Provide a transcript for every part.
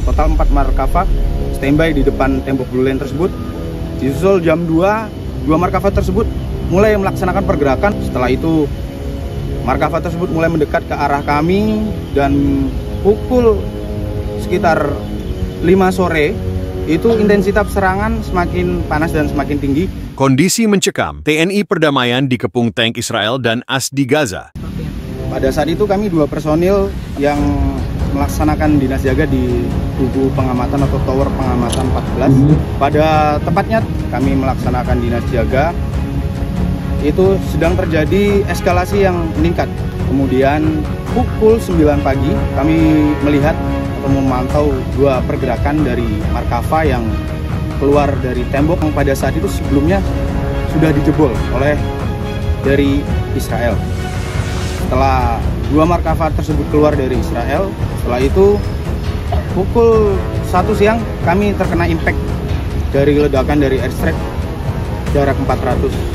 Total 4 Markava standby di depan tembok blue line tersebut. Disusul jam 2 Markava tersebut mulai melaksanakan pergerakan. Setelah itu Markava tersebut mulai mendekat ke arah kami, dan pukul sekitar 5 sore itu intensitas serangan semakin panas dan semakin tinggi. Kondisi mencekam, TNI perdamaian dikepung tank Israel dan AS di Gaza. Pada saat itu kami 2 personil yang melaksanakan dinas jaga di tugu pengamatan atau tower pengamatan 14. Pada tepatnya kami melaksanakan dinas jaga, itu sedang terjadi eskalasi yang meningkat. Kemudian pukul 9 pagi kami melihat atau memantau 2 pergerakan dari Markava yang keluar dari tembok yang pada saat itu sebelumnya sudah dijebol oleh dari Israel. Setelah 2 Markava tersebut keluar dari Israel, setelah itu pukul 1 siang kami terkena impact dari ledakan dari airstrike jarak 400.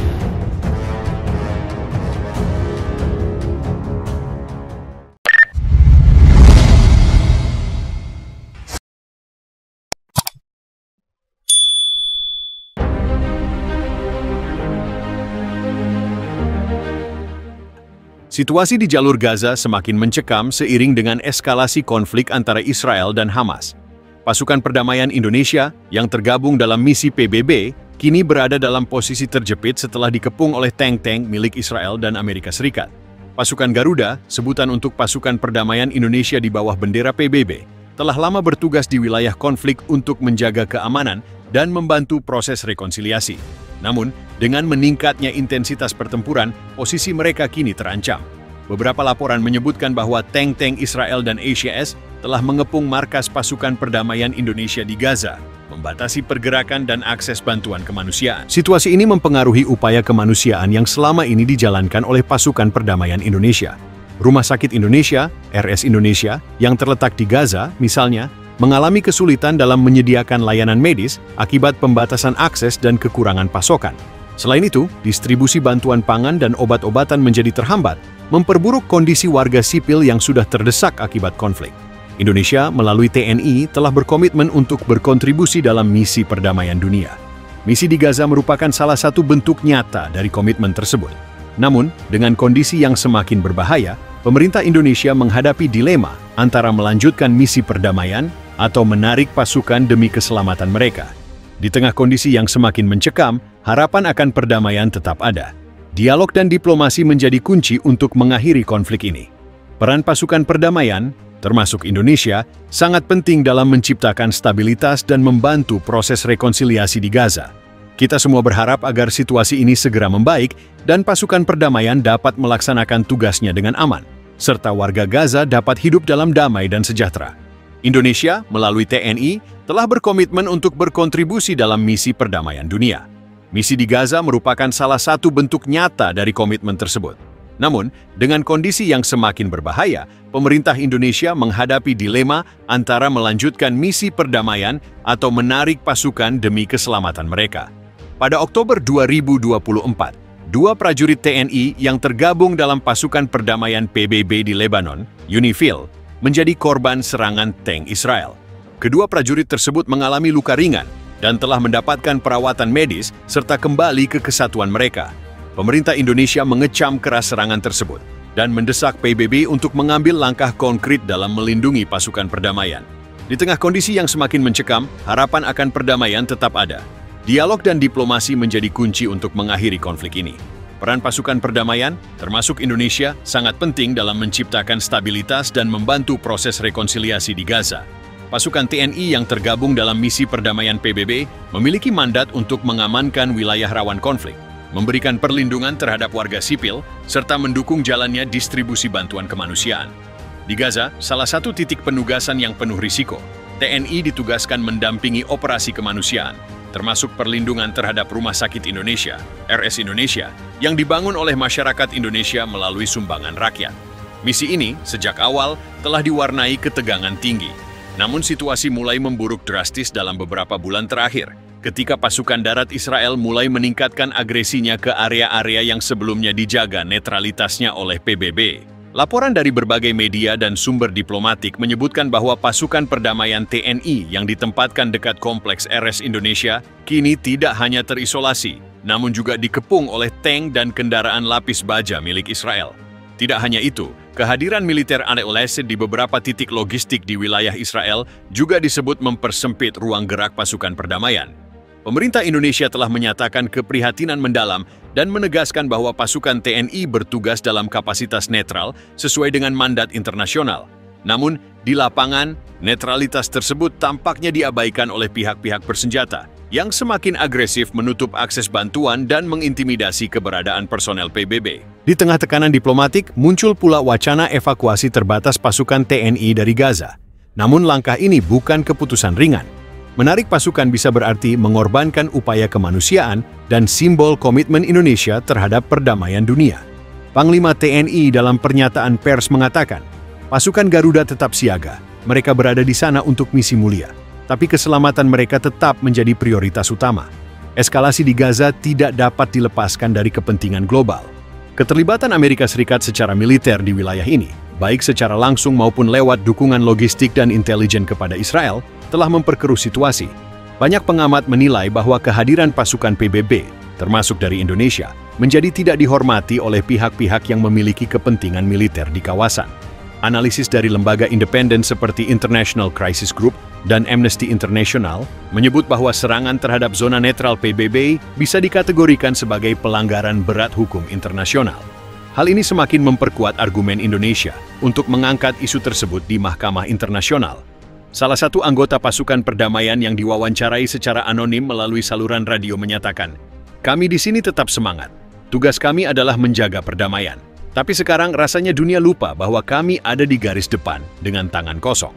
Situasi di jalur Gaza semakin mencekam seiring dengan eskalasi konflik antara Israel dan Hamas. Pasukan perdamaian Indonesia yang tergabung dalam misi PBB kini berada dalam posisi terjepit setelah dikepung oleh tank-tank milik Israel dan Amerika Serikat. Pasukan Garuda, sebutan untuk pasukan perdamaian Indonesia di bawah bendera PBB, telah lama bertugas di wilayah konflik untuk menjaga keamanan dan membantu proses rekonsiliasi. Namun, dengan meningkatnya intensitas pertempuran, posisi mereka kini terancam. Beberapa laporan menyebutkan bahwa tank-tank Israel dan ACS telah mengepung markas pasukan perdamaian Indonesia di Gaza, membatasi pergerakan dan akses bantuan kemanusiaan. Situasi ini mempengaruhi upaya kemanusiaan yang selama ini dijalankan oleh pasukan perdamaian Indonesia. Rumah Sakit Indonesia, RS Indonesia, yang terletak di Gaza, misalnya, mengalami kesulitan dalam menyediakan layanan medis akibat pembatasan akses dan kekurangan pasokan. Selain itu, distribusi bantuan pangan dan obat-obatan menjadi terhambat, memperburuk kondisi warga sipil yang sudah terdesak akibat konflik. Indonesia melalui TNI telah berkomitmen untuk berkontribusi dalam misi perdamaian dunia. Misi di Gaza merupakan salah satu bentuk nyata dari komitmen tersebut. Namun, dengan kondisi yang semakin berbahaya, pemerintah Indonesia menghadapi dilema antara melanjutkan misi perdamaian atau menarik pasukan demi keselamatan mereka. Di tengah kondisi yang semakin mencekam, harapan akan perdamaian tetap ada. Dialog dan diplomasi menjadi kunci untuk mengakhiri konflik ini. Peran pasukan perdamaian, termasuk Indonesia, sangat penting dalam menciptakan stabilitas dan membantu proses rekonsiliasi di Gaza. Kita semua berharap agar situasi ini segera membaik dan pasukan perdamaian dapat melaksanakan tugasnya dengan aman, serta warga Gaza dapat hidup dalam damai dan sejahtera. Indonesia melalui TNI telah berkomitmen untuk berkontribusi dalam misi perdamaian dunia. Misi di Gaza merupakan salah satu bentuk nyata dari komitmen tersebut. Namun, dengan kondisi yang semakin berbahaya, pemerintah Indonesia menghadapi dilema antara melanjutkan misi perdamaian atau menarik pasukan demi keselamatan mereka. Pada Oktober 2024, 2 prajurit TNI yang tergabung dalam pasukan perdamaian PBB di Lebanon, UNIFIL, menjadi korban serangan tank Israel. Kedua prajurit tersebut mengalami luka ringan dan telah mendapatkan perawatan medis serta kembali ke kesatuan mereka. Pemerintah Indonesia mengecam keras serangan tersebut dan mendesak PBB untuk mengambil langkah konkret dalam melindungi pasukan perdamaian. Di tengah kondisi yang semakin mencekam, harapan akan perdamaian tetap ada. Dialog dan diplomasi menjadi kunci untuk mengakhiri konflik ini. Peran pasukan perdamaian, termasuk Indonesia, sangat penting dalam menciptakan stabilitas dan membantu proses rekonsiliasi di Gaza. Pasukan TNI yang tergabung dalam misi perdamaian PBB memiliki mandat untuk mengamankan wilayah rawan konflik, memberikan perlindungan terhadap warga sipil, serta mendukung jalannya distribusi bantuan kemanusiaan. Di Gaza, salah satu titik penugasan yang penuh risiko, TNI ditugaskan mendampingi operasi kemanusiaan, termasuk perlindungan terhadap Rumah Sakit Indonesia, RS Indonesia, yang dibangun oleh masyarakat Indonesia melalui sumbangan rakyat. Misi ini, sejak awal, telah diwarnai ketegangan tinggi. Namun situasi mulai memburuk drastis dalam beberapa bulan terakhir, ketika pasukan darat Israel mulai meningkatkan agresinya ke area-area yang sebelumnya dijaga netralitasnya oleh PBB. Laporan dari berbagai media dan sumber diplomatik menyebutkan bahwa pasukan perdamaian TNI yang ditempatkan dekat kompleks RS Indonesia kini tidak hanya terisolasi, namun juga dikepung oleh tank dan kendaraan lapis baja milik Israel. Tidak hanya itu, kehadiran militer AEOLS di beberapa titik logistik di wilayah Israel juga disebut mempersempit ruang gerak pasukan perdamaian. Pemerintah Indonesia telah menyatakan keprihatinan mendalam dan menegaskan bahwa pasukan TNI bertugas dalam kapasitas netral sesuai dengan mandat internasional. Namun, di lapangan, netralitas tersebut tampaknya diabaikan oleh pihak-pihak bersenjata yang semakin agresif menutup akses bantuan dan mengintimidasi keberadaan personel PBB. Di tengah tekanan diplomatik, muncul pula wacana evakuasi terbatas pasukan TNI dari Gaza. Namun langkah ini bukan keputusan ringan. Menarik pasukan bisa berarti mengorbankan upaya kemanusiaan dan simbol komitmen Indonesia terhadap perdamaian dunia. Panglima TNI dalam pernyataan pers mengatakan, pasukan Garuda tetap siaga, mereka berada di sana untuk misi mulia, tapi keselamatan mereka tetap menjadi prioritas utama. Eskalasi di Gaza tidak dapat dilepaskan dari kepentingan global. Keterlibatan Amerika Serikat secara militer di wilayah ini, baik secara langsung maupun lewat dukungan logistik dan intelijen kepada Israel, telah memperkeruh situasi. Banyak pengamat menilai bahwa kehadiran pasukan PBB, termasuk dari Indonesia, menjadi tidak dihormati oleh pihak-pihak yang memiliki kepentingan militer di kawasan. Analisis dari lembaga independen seperti International Crisis Group dan Amnesty International menyebut bahwa serangan terhadap zona netral PBB bisa dikategorikan sebagai pelanggaran berat hukum internasional. Hal ini semakin memperkuat argumen Indonesia untuk mengangkat isu tersebut di Mahkamah Internasional. Salah satu anggota pasukan perdamaian yang diwawancarai secara anonim melalui saluran radio menyatakan, "Kami di sini tetap semangat. Tugas kami adalah menjaga perdamaian. Tapi sekarang rasanya dunia lupa bahwa kami ada di garis depan dengan tangan kosong."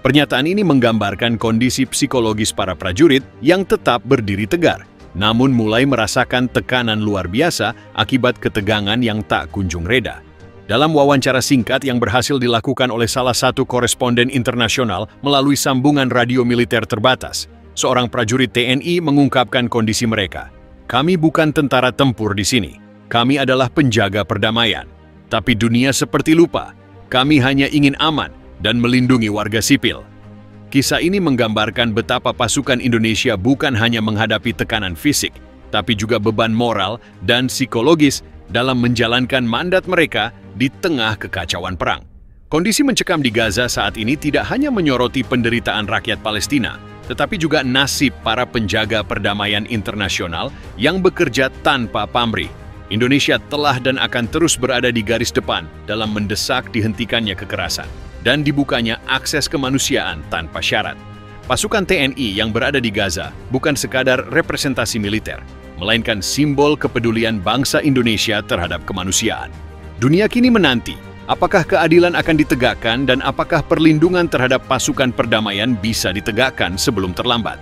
Pernyataan ini menggambarkan kondisi psikologis para prajurit yang tetap berdiri tegar, namun mulai merasakan tekanan luar biasa akibat ketegangan yang tak kunjung reda. Dalam wawancara singkat yang berhasil dilakukan oleh salah satu koresponden internasional melalui sambungan radio militer terbatas, seorang prajurit TNI mengungkapkan kondisi mereka. "Kami bukan tentara tempur di sini. Kami adalah penjaga perdamaian. Tapi dunia seperti lupa. Kami hanya ingin aman dan melindungi warga sipil." Kisah ini menggambarkan betapa pasukan Indonesia bukan hanya menghadapi tekanan fisik, tapi juga beban moral dan psikologis dalam menjalankan mandat mereka di tengah kekacauan perang. Kondisi mencekam di Gaza saat ini tidak hanya menyoroti penderitaan rakyat Palestina, tetapi juga nasib para penjaga perdamaian internasional yang bekerja tanpa pamrih. Indonesia telah dan akan terus berada di garis depan dalam mendesak dihentikannya kekerasan dan dibukanya akses kemanusiaan tanpa syarat. Pasukan TNI yang berada di Gaza bukan sekadar representasi militer, melainkan simbol kepedulian bangsa Indonesia terhadap kemanusiaan. Dunia kini menanti, apakah keadilan akan ditegakkan dan apakah perlindungan terhadap pasukan perdamaian bisa ditegakkan sebelum terlambat.